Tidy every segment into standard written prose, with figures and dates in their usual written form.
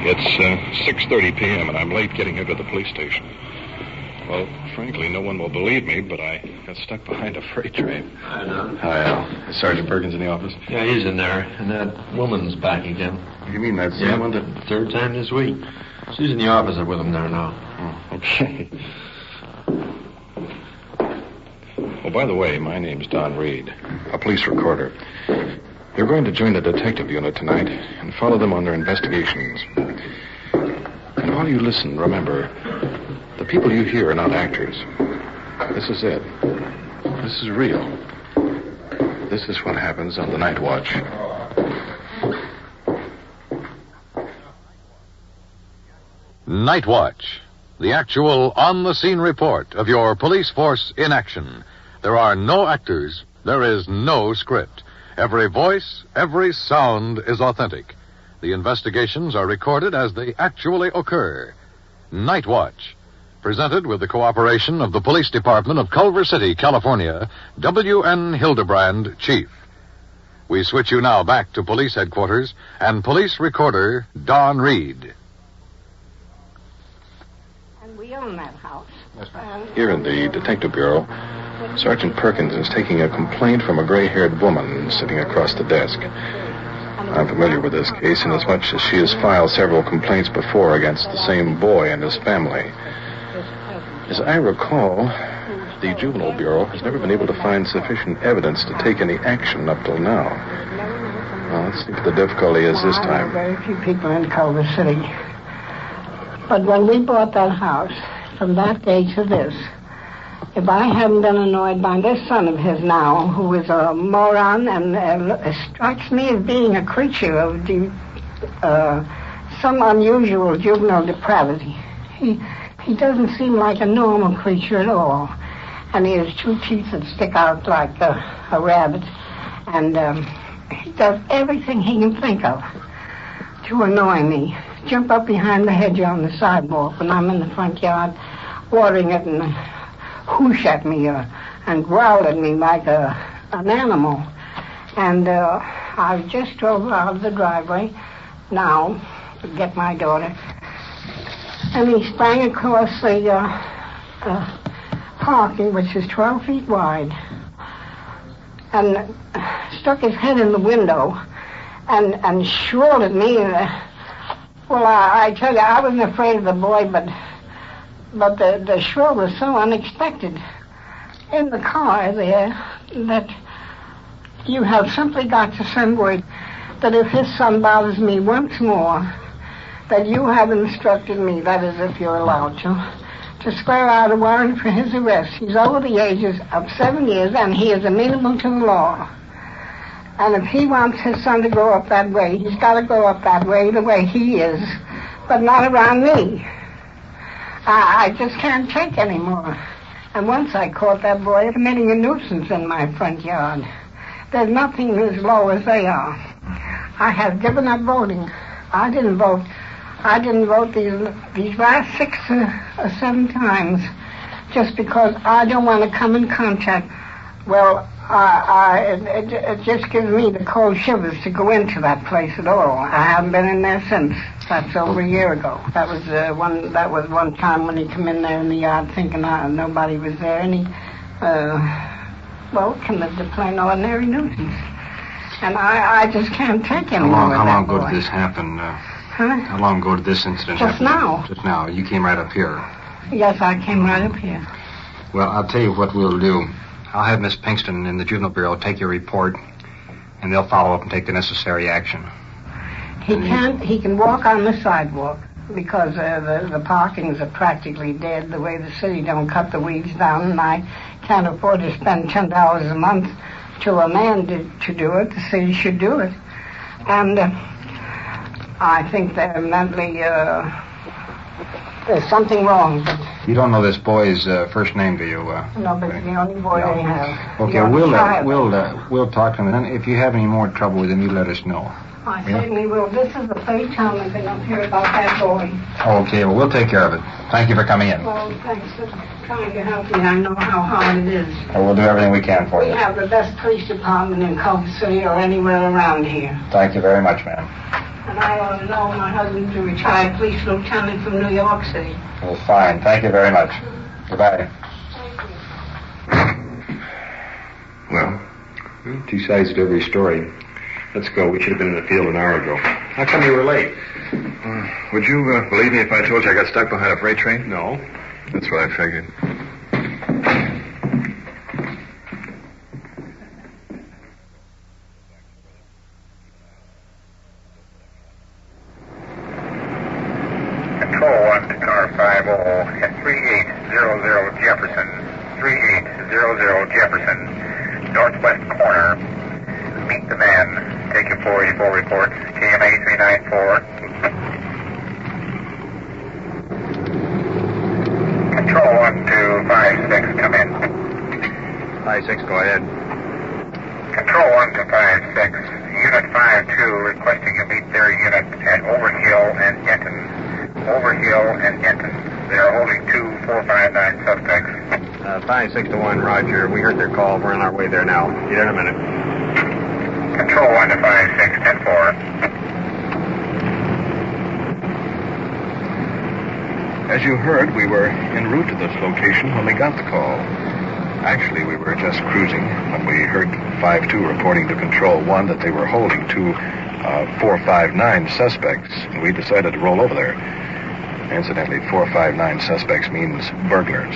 It's 6:30 p.m., and I'm late getting into the police station. Well, frankly, no one will believe me, but I got stuck behind a freight train. Hi, Don. Hi, Al. Is Sergeant Bergen's in the office? Yeah, he's in there, and that woman's back again. You mean that same one that... Third time this week. She's in the office with him there now. Oh, okay. Well, by the way, my name's Donn Reed, a police recorder. You're going to join the detective unit tonight and follow them on their investigations. And while you listen, remember, the people you hear are not actors. This is it. This is real. This is what happens on the Nightwatch. Nightwatch, the actual on-the-scene report of your police force in action. There are no actors. There is no script. Every voice, every sound is authentic. The investigations are recorded as they actually occur. Nightwatch, presented with the cooperation of the Police Department of Culver City, California, W.N. Hidebrande, Chief. We switch you now back to police headquarters and police recorder Donn Reed. And we own that house. Yes, ma'am. Here in the Detective Bureau, Sergeant Perkins is taking a complaint from a gray-haired woman sitting across the desk. I'm familiar with this case inasmuch as she has filed several complaints before against the same boy and his family. As I recall, the Juvenile Bureau has never been able to find sufficient evidence to take any action up till now. Well, let's see what the difficulty is this time. There are very few people in Culver City. But when we bought that house, from that day to this, if I hadn't been annoyed by this son of his now, who is a moron and strikes me as being a creature of some unusual juvenile depravity. He doesn't seem like a normal creature at all. And he has two teeth that stick out like a rabbit. And he does everything he can think of to annoy me. Jump up behind the hedge on the sidewalk when I'm in the front yard watering it and whoosh at me and growl at me like an animal. And I just drove out of the driveway now to get my daughter. And he sprang across the parking, which is 12 feet wide, and stuck his head in the window and shrilled at me. Well, I tell you, I wasn't afraid of the boy, but the shrill was so unexpected in the car there that you have simply got to send word that if his son bothers me once more, that you have instructed me, that is, if you're allowed to swear out a warrant for his arrest. He's over the ages of 7 years, and he is amenable to the law. And if he wants his son to grow up that way, he's got to grow up that way, the way he is, but not around me. I just can't take any more. And once I caught that boy committing a nuisance in my front yard. There's nothing as low as they are. I have given up voting. I didn't vote these last 6 or 7 times just because I don't want to come in contact. Well, it just gives me the cold shivers to go into that place at all. I haven't been in there since. That's over a year ago. That was one time when he come in there in the yard thinking nobody was there, and he committed a plain ordinary nuisance. And I just can't take him. How long ago did this happen? How long ago did this incident happen? Just now. Just now. You came right up here. Yes, I came right up here. Well, I'll tell you what we'll do. I'll have Miss Pinkston in the Juvenile Bureau take your report, and they'll follow up and take the necessary action. He can walk on the sidewalk because the parkings are practically dead the way the city don't cut the weeds down, and I can't afford to spend $10 a month to a man to do it. The city should do it. And I think that mentally there's something wrong. But you don't know this boy's first name, do you? No, but it's the only boy they have. Okay, we'll talk to him. And if you have any more trouble with him, you let us know. I certainly will. This is the third time I've been up here about that boy. Okay, well, we'll take care of it. Thank you for coming in. Well, thanks for trying to help me. I know how hard it is. Well, we'll do everything we can for you. We have the best police department in Culver City or anywhere around here. Thank you very much, ma'am. And I ought to know my husband's a retired police lieutenant from New York City. Well, fine. Thank you very much. Goodbye. Well, two sides to every story. Let's go. We should have been in the field an hour ago. How come you were late? Would you believe me if I told you I got stuck behind a freight train? No. That's what I figured. Control 1 to car 50 at 3800 Jefferson. 3800 Jefferson. Northwest corner. Meet the man. Take your 484 report. KMA 394. Control 1 to 56, come in. 56, go ahead. Control 1 to 56. Unit 52 requesting you meet their unit at Overhill and Denton. Overhill and Denton. They are holding 2459 suspects. 56 to 1, Roger. We heard their call. We're on our way there now. Be there in a minute. Control 1 to 56, 10-4. As you heard, we were en route to this location when we got the call. Actually, we were just cruising when we heard 5-2 reporting to Control 1 that they were holding two 459 suspects, and we decided to roll over there. Incidentally, 459 suspects means burglars.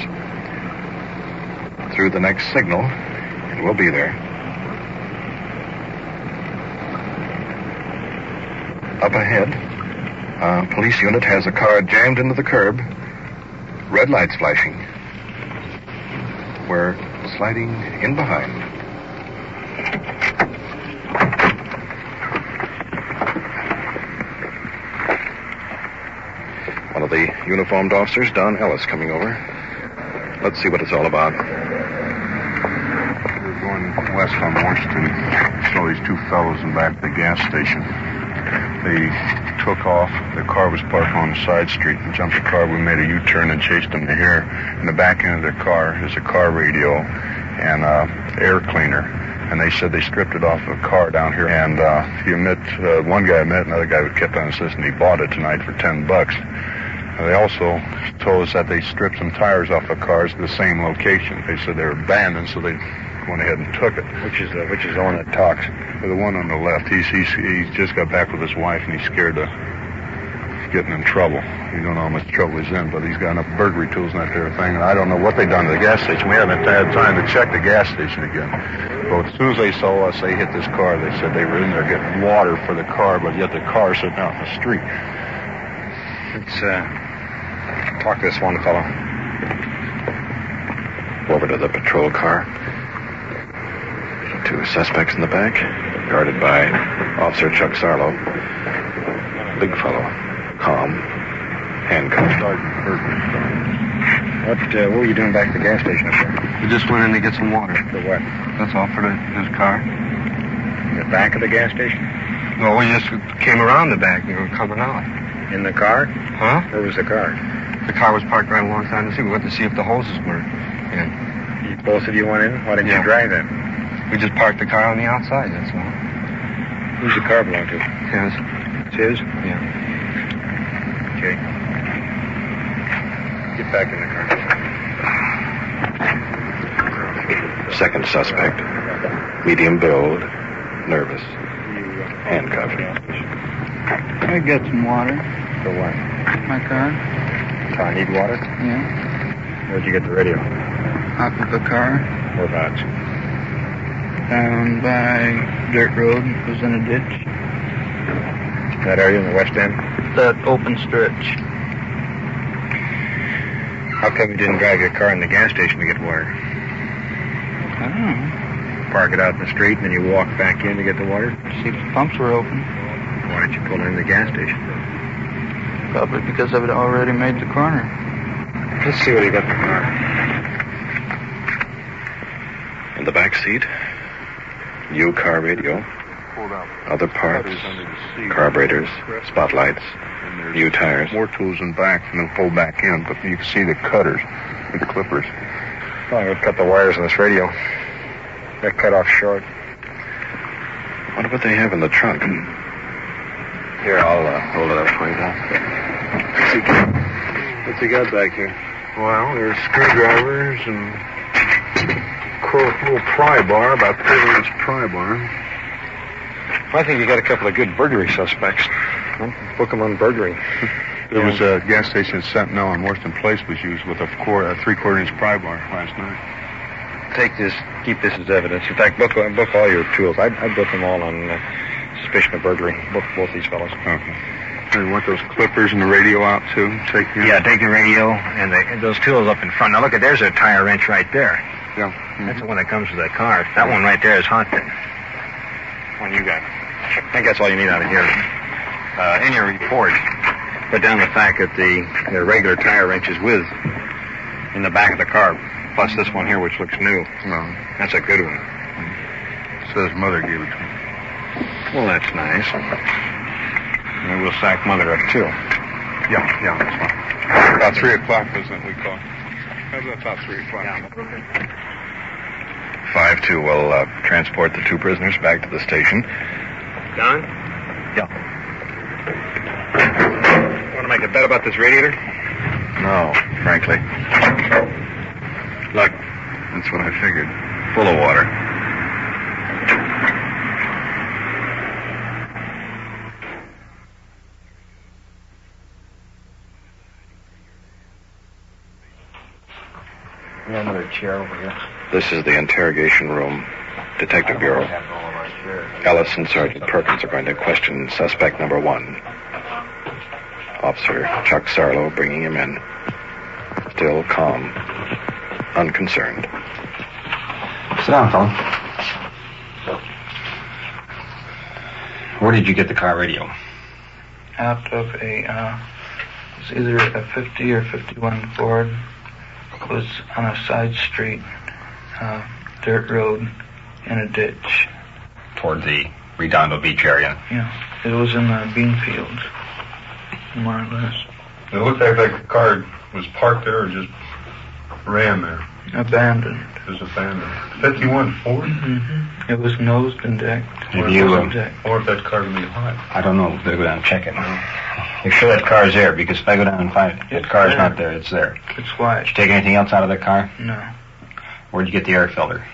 Through the next signal, and we'll be there. Up ahead, a police unit has a car jammed into the curb. Red lights flashing. We're sliding in behind. One of the uniformed officers, Don Ellis, coming over. Let's see what it's all about. We're going west on Washington. Saw these two fellows in back of the gas station. They took off. The car was parked on the side street and jumped the car. We made a U-turn and chased them to here. In the back end of their car is a car radio and air cleaner. And they said they stripped it off of a car down here. And one guy met another guy who kept on insisting he bought it tonight for $10. They also told us that they stripped some tires off of cars at the same location. They said they were abandoned, so they went ahead and took it. Which is the one that talks? The one on the left. He just got back with his wife, and he's scared of getting in trouble. We don't know how much trouble he's in, but he's got enough burglary tools and that there thing. And I don't know what they've done to the gas station. We haven't had time to check the gas station again. But as soon as they saw us, they hit this car. They said they were in there getting water for the car, but yet the car sitting out in the street. Let's talk to this one fellow. Over to the patrol car. Two suspects in the back, guarded by Officer Chuck Sarlo. Big fellow, calm, handcuffed. What were you doing back at the gas station up there? We just went in to get some water. For what? That's all for his car. In the back of the gas station? Well, we just came around the back and we were coming out. In the car? Huh? Where was the car? The car was parked right alongside the street. We went to see if the hoses were in. Both of you went in? Why didn't you drive then? We just parked the car on the outside, that's all. Who's the car belong to? His. It's his? Yeah. Okay. Get back in the car. Second suspect, medium build, nervous, handcuffed. I got some water. For what? My car. Car need water? Yeah. Where'd you get the radio? Off of the car. Whereabouts? Down by dirt road. It was in a ditch. That area in the west end? That open stretch. How come you didn't drive your car in the gas station to get water? I don't know. Park it out in the street and then you walk back in to get the water? See if the pumps were open. Why didn't you pull in the gas station? Probably because I've already made the corner. Let's see what you got in the car. In the back seat, new car radio, other parts, carburetors, spotlights, new tires. More tools in back and then pull back in, but you can see the cutters, the clippers. Oh, I'm going to cut the wires on this radio. Got cut off short. What would they have in the trunk? Here, I'll hold it up for you, Doc. What's he got back here? Well, there's screwdrivers and little pry bar, about 30-inch pry bar. I think you got a couple of good burglary suspects. Well, book them on burglary. There was a gas station at Sentinel on Worston Place was used with a 3/4-inch pry bar last night. Take this, keep this as evidence. In fact, book all your tools. I'd book them all on suspicion of burglary. Book both these fellows. Okay. You want those clippers and the radio out, too? Take the radio and those tools up in front. Now, look, there's a tire wrench right there. Yeah. That's the one that comes with that car. That one right there is haunted. One you got. I think that's all you need out of here. In your report, put down the fact that the regular tire wrench is in the back of the car, plus this one here, which looks new. Well, that's a good one. Says Mother gave it to me. Well, that's nice. And we'll sack Mother up, too. Yeah, that's fine. About 3 o'clock, isn't it, we call? About 3 o'clock. Yeah. 5-2 will transport the 2 prisoners back to the station. Don? Yeah. Want to make a bet about this radiator? No, frankly. Look. That's what I figured. Full of water. Another chair over here. This is the interrogation room. Detective Bureau. Ellis and Sergeant Perkins are going to question suspect number 1. Officer Chuck Sarlo bringing him in. Still calm. Unconcerned. Sit down, fella. Where did you get the car radio? Out of it was either a 50 or 51 Ford. It was on a side street, dirt road, in a ditch. Toward the Redondo Beach area? Yeah, it was in the bean fields, more or less. It looked like the car was parked there or just ran there. Abandoned. It was abandoned. 51 Ford? Mm-hmm. It was nosed and decked. Or if that car would be hot. I don't know. Better go down and check it. Make sure that car's there, because if I go down and find it, that car's not there, it's there. It's white. Did you take anything else out of that car? No. Where'd you get the air filter?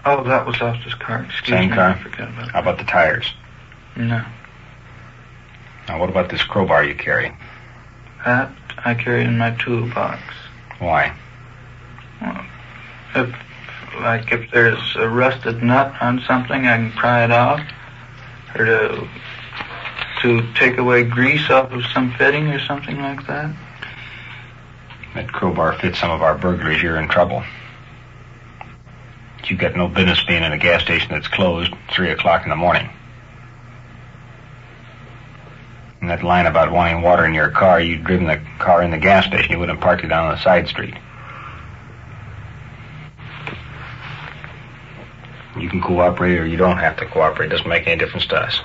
Oh, that was off this car. Same car? I forgot about that. How about the tires? No. Now, what about this crowbar you carry? That I carry in my toolbox. Why? Well, if there's a rusted nut on something, I can pry it off. Or to take away grease off of some fitting or something like that. That crowbar fits some of our burglaries, you're in trouble. You've got no business being in a gas station that's closed 3 o'clock in the morning. And that line about wanting water in your car, you'd driven the car in the gas station. You wouldn't have parked it down on the side street. You can cooperate or you don't have to cooperate. It doesn't make any difference to us.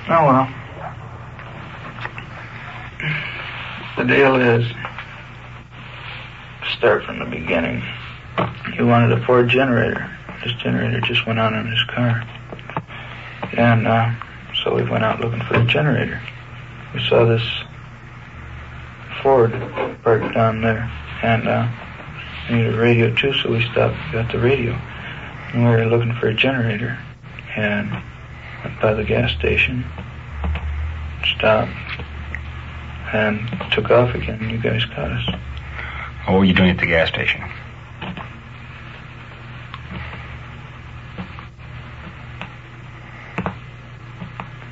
Oh, well. The deal is, start from the beginning. He wanted a Ford generator. This generator just went on in his car. And so we went out looking for a generator. We saw this Ford parked down there. And we needed a radio too, so we stopped and got the radio. And we were looking for a generator. And went by the gas station, stopped, and took off again. You guys caught us. What were you doing at the gas station?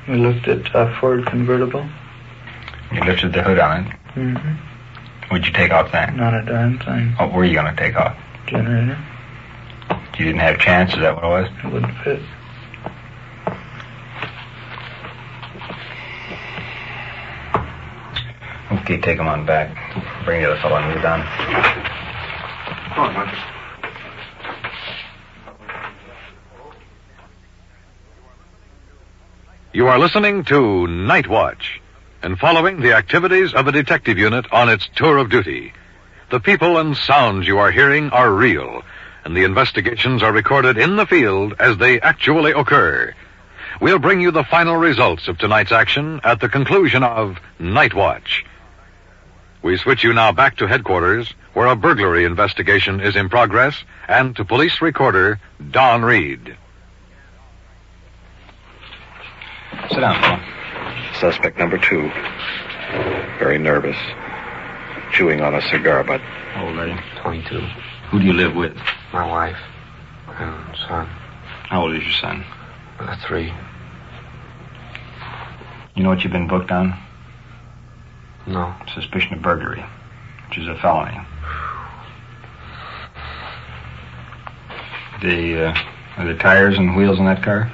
We looked at a Ford convertible. You lifted the hood on it? Mm-hmm. What'd you take off then? Not a darn thing. What were you going to take off? Generator. You didn't have a chance? Is that what it was? It wouldn't fit. Okay, take him on back. Bring the other fellow and move down. Go on, Hunter. You are listening to Nightwatch and following the activities of a detective unit on its tour of duty. The people and sounds you are hearing are real, and the investigations are recorded in the field as they actually occur. We'll bring you the final results of tonight's action at the conclusion of Nightwatch. We switch you now back to headquarters, where a burglary investigation is in progress, and to police recorder Donn Reed. Sit down, Paul. Suspect number 2. Very nervous. Chewing on a cigar butt. How old are you? 22. Who do you live with? My wife and son. How old is your son? 3. You know what you've been booked on? No. Suspicion of burglary, which is a felony. Are the tires and wheels in that car?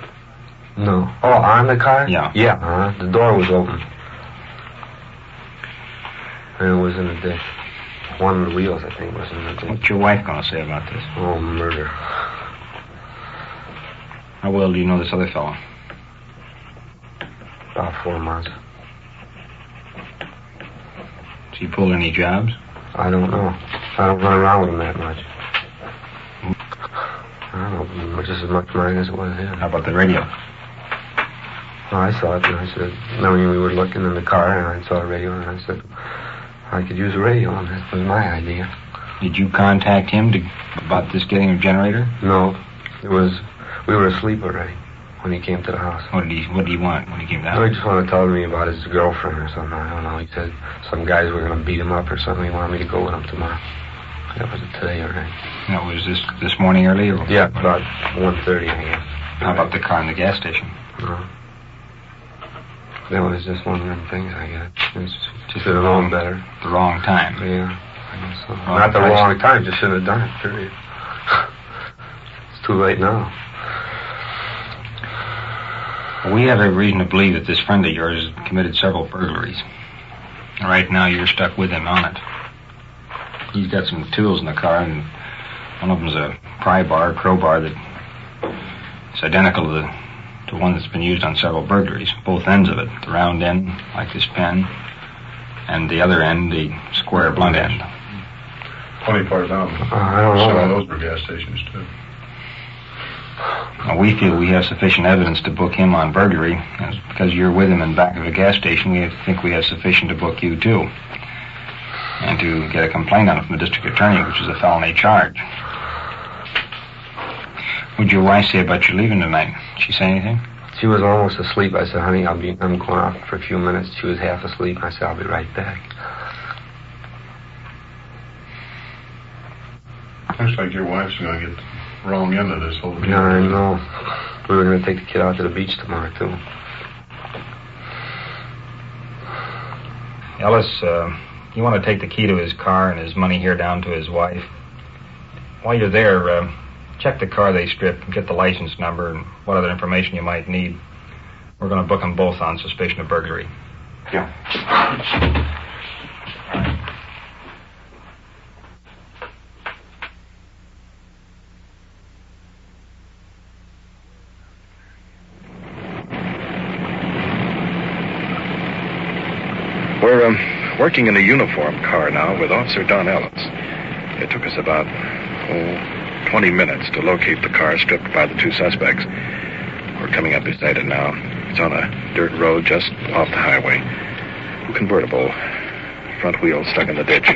No. Oh, on the car? Yeah. Yeah, the door was open. And it was in the ditch. One of the wheels, I think, was in the ditch. What's your wife going to say about this? Oh, murder. How well do you know this other fellow? About 4 months. Does he pull any jobs? I don't know. I don't run around with him that much. I don't know, just as much mine as it was his. How about the radio? Well, I saw it, and I said, knowing we were looking in the car, and I saw the radio, and I said, I could use a radio, and that was my idea. Did you contact him about this getting a generator? No. We were asleep already when he came to the house. What did he want when he came down? No, he just wanted to tell me about his girlfriend or something. I don't know. He said some guys were going to beat him up or something. He wanted me to go with him tomorrow. That was today, all right. No, was this morning early? Or? Yeah, about 1:30, I guess. How about the car in the gas station? No. That was just one of them things, I guess. Just should have known better. The wrong time. Yeah, I guess so. Not the wrong time, just shouldn't have done it, period. It's too late now. We have every reason to believe that this friend of yours has committed several burglaries. Right now, you're stuck with him on it. He's got some tools in the car, and one of them's a crowbar that is identical to one that's been used on several burglaries. Both ends of it, the round end, like this pen, and the other end, the square blunt end. 24 down. I don't know. Some of those were gas stations, too. Now, we feel we have sufficient evidence to book him on burglary, and because you're with him in back of a gas station, we think we have sufficient to book you, too. And to get a complaint on it from the district attorney, which is a felony charge. What'd your wife say about you leaving tonight? Did she say anything? She was almost asleep. I said, honey, I'm going off for a few minutes. She was half asleep. I said, I'll be right back. Looks like your wife's going to get the wrong end of this whole deal. Yeah, I know. We were going to take the kid out to the beach tomorrow, too. Ellis, you want to take the key to his car and his money here down to his wife. While you're there, check the car they stripped and get the license number and what other information you might need. We're going to book them both on suspicion of burglary. Yeah. We're working in a uniform car now with Officer Don Ellis. It took us about 20 minutes to locate the car stripped by the 2 suspects. We're coming up beside it now. It's on a dirt road just off the highway. Convertible. Front wheel stuck in the ditch.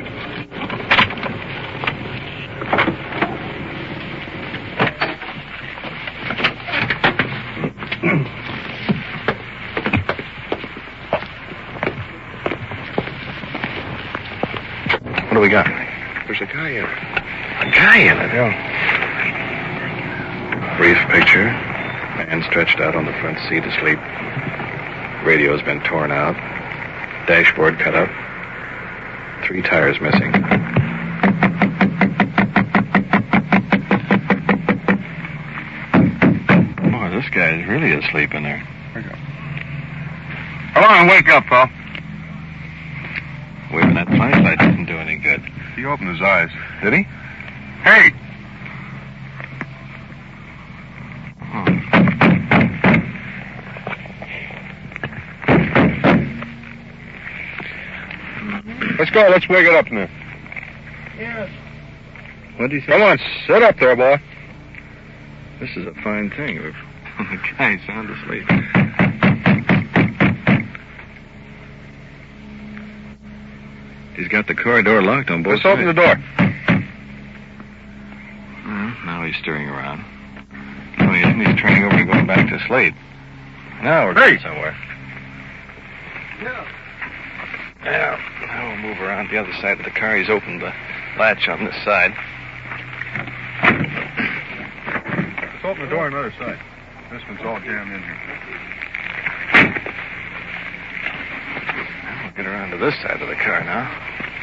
What do we got? There's a guy in it. A guy in it? Yeah. Brief picture. Man stretched out on the front seat asleep. Radio's been torn out. Dashboard cut up. 3 tires missing. Boy, this guy's really asleep in there. Come on, wake up, pal. Waving that flashlight didn't do any good. He opened his eyes. Did he? Hey! Let's go. Let's wake it up now. Yes. What do you think? Come on, sit up there, boy. This is a fine thing. The guy's sound asleep. He's got the car door locked on both Let's open the door. Now he's stirring around. No, he isn't. He's turning over and going back to sleep. Now we're going somewhere. Yeah. Now we'll move around the other side of the car. He's opened the latch on this side. Let's open the door on the other side. This one's all jammed in here. Now we'll get around to this side of the car now.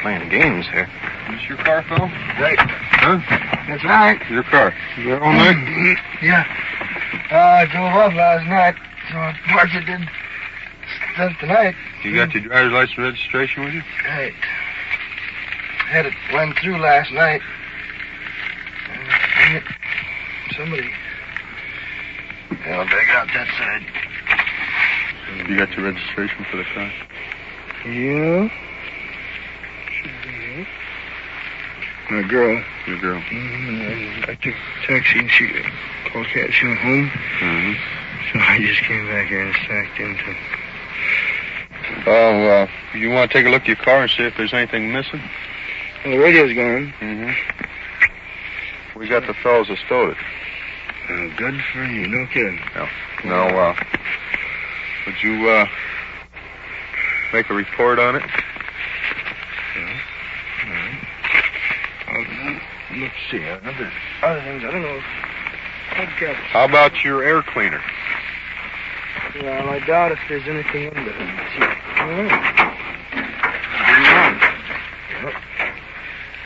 Playing games here. Is this your car, Phil? Right. Huh? That's right. Your car. You there all night? Yeah. I drove off last night, so I parked it in stuff tonight. You got your driver's license registration with you? Right. Had it went through last night. And somebody held back out that side. You got your registration for the car? Yeah. My girl. Your girl. I took a taxi and she called Cat. She went home. Mm-hmm. So I just came back here and sacked into. Oh, you want to take a look at your car and see if there's anything missing? Well, the radio's gone. Mm-hmm. We got the fellows that stole it. Oh, good for you. No kidding. No, would you, make a report on it? Yeah. All right. Let's see. Other things, I don't know. How about your air cleaner? Well, I doubt if there's anything in there.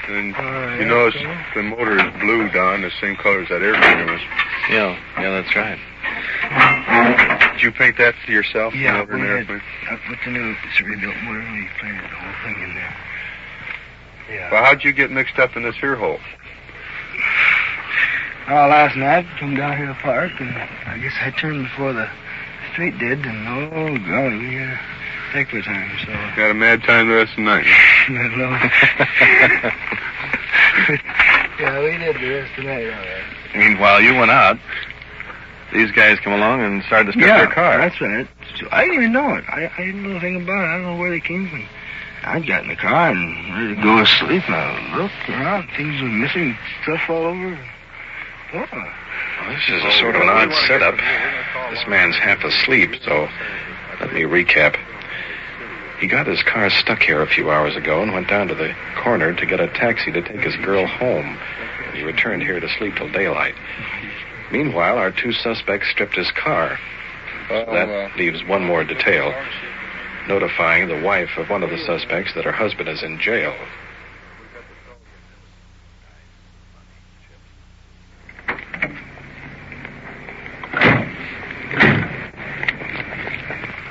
And you notice the motor is blue, Don, the same color as that air cleaner was. Yeah, that's right. Did you paint that for yourself? Yeah, the motor and air cleaner? I put the new rebuilt motor and we painted the whole thing in there. Yeah. Well, how'd you get mixed up in this here hole? Last night, come down here to the park, and I guess I turned before the street did, and oh, golly, we had a heck of a time, so... Got a mad time the rest of the night. Yeah, we did the rest of the night, all right. Meanwhile, you went out. These guys come along and started to strip their car. That's right. So I didn't even know it. I didn't know anything about it. I don't know where they came from. I got in the car and ready to go to sleep, and I looked around. Things were missing, stuff all over. Oh. Well, this is a sort of an odd setup. This man's half asleep, so let me recap. He got his car stuck here a few hours ago and went down to the corner to get a taxi to take his girl home. And he returned here to sleep till daylight. Meanwhile, our two suspects stripped his car. So that leaves one more detail, notifying the wife of one of the suspects that her husband is in jail.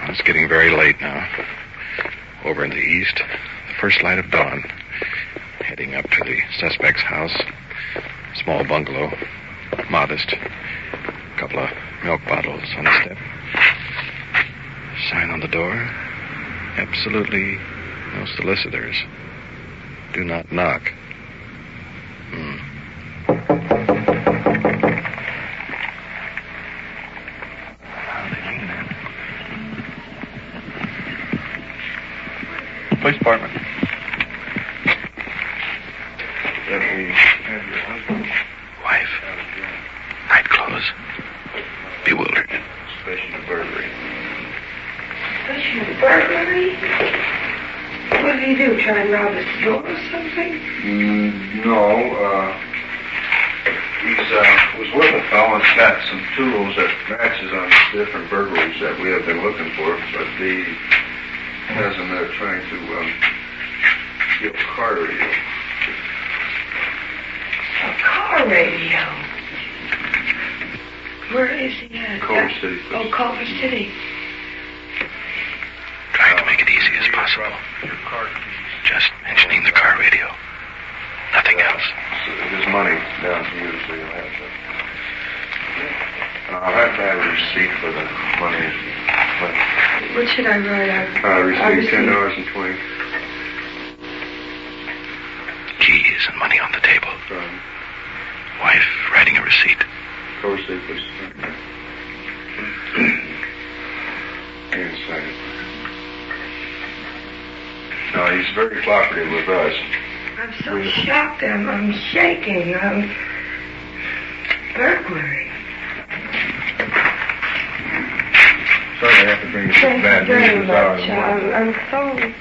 It's getting very late now. Over in the east, the first light of dawn. Heading up to the suspect's house. Small bungalow. Modest. A couple of milk bottles on the step. Sign on the door. Absolutely no solicitors. Do not knock. Police department. Wife. Night clothes. Bewildered. Suspicion of burglary. Suspicion of burglary? What did he do? Try and rob his store or something? No, he was with a fellow and got some tools that matches on different burglaries that we have been looking for, but he has them there trying to get a car radio. A car radio? Where is he at? Culver City. Oh, Culver City. Trying to make it easy as possible. Just mentioning the car radio. Nothing else. So there's money down to you, so you'll have to. I'll have to have a receipt for the money. What should I write out? Receipt $10.20. Keys and money on the table. Wife writing a receipt. Culver City, please. Inside. No, he's very cooperative with us. I'm so shocked. I'm shaking. Burglary. Sorry I have to bring you some bad news out. I'm so...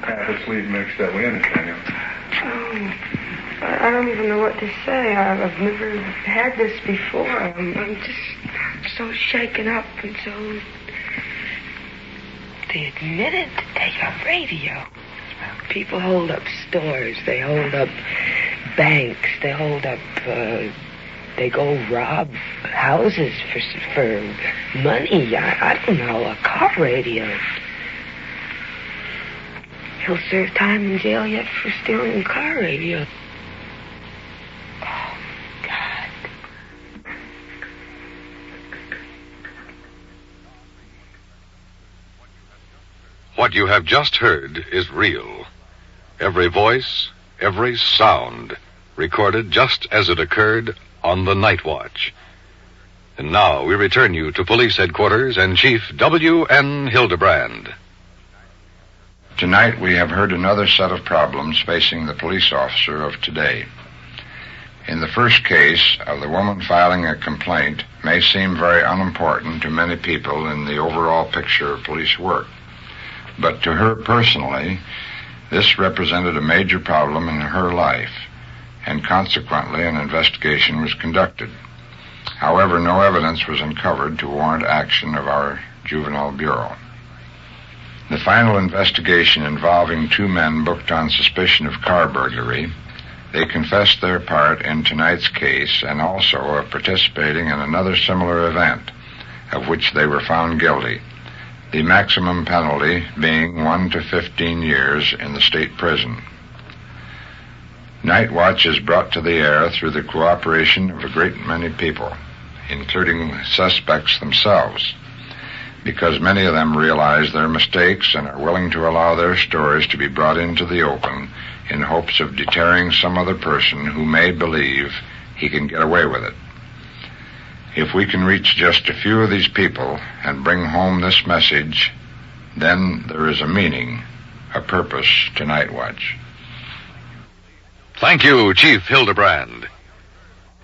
Half asleep mixed up. We understand you. Oh, I don't even know what to say. I've never had this before. I'm just so shaken up and so... They admitted to take a radio. People hold up stores. They hold up banks. They hold up... they go rob houses for money. I don't know, a car radio. He'll serve time in jail yet for stealing a car radio. Oh, God. What you have just heard is real. Every voice, every sound, recorded just as it occurred on the Nightwatch. And now we return you to police headquarters and Chief W.N. Hidebrande. Tonight we have heard another set of problems facing the police officer of today. In the first case of the woman filing a complaint may seem very unimportant to many people in the overall picture of police work. But to her personally, this represented a major problem in her life, and consequently an investigation was conducted. However, no evidence was uncovered to warrant action of our Juvenile Bureau. The final investigation involving two men booked on suspicion of car burglary. They confessed their part in tonight's case and also of participating in another similar event, of which they were found guilty, the maximum penalty being 1 to 15 years in the state prison. Nightwatch is brought to the air through the cooperation of a great many people, including suspects themselves, because many of them realize their mistakes and are willing to allow their stories to be brought into the open in hopes of deterring some other person who may believe he can get away with it. If we can reach just a few of these people and bring home this message, then there is a meaning, a purpose to Nightwatch. Thank you, Chief Hidebrande.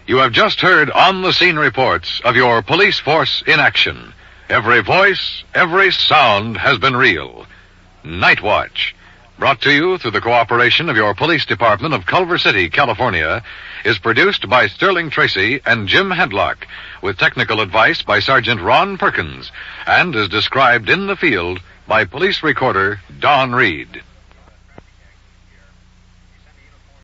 You have just heard on-the-scene reports of your police force in action. Every voice, every sound has been real. Nightwatch, brought to you through the cooperation of your police department of Culver City, California, is produced by Sterling Tracy and Jim Hadlock, with technical advice by Sergeant Ron Perkins, and is described in the field by police recorder Donn Reed.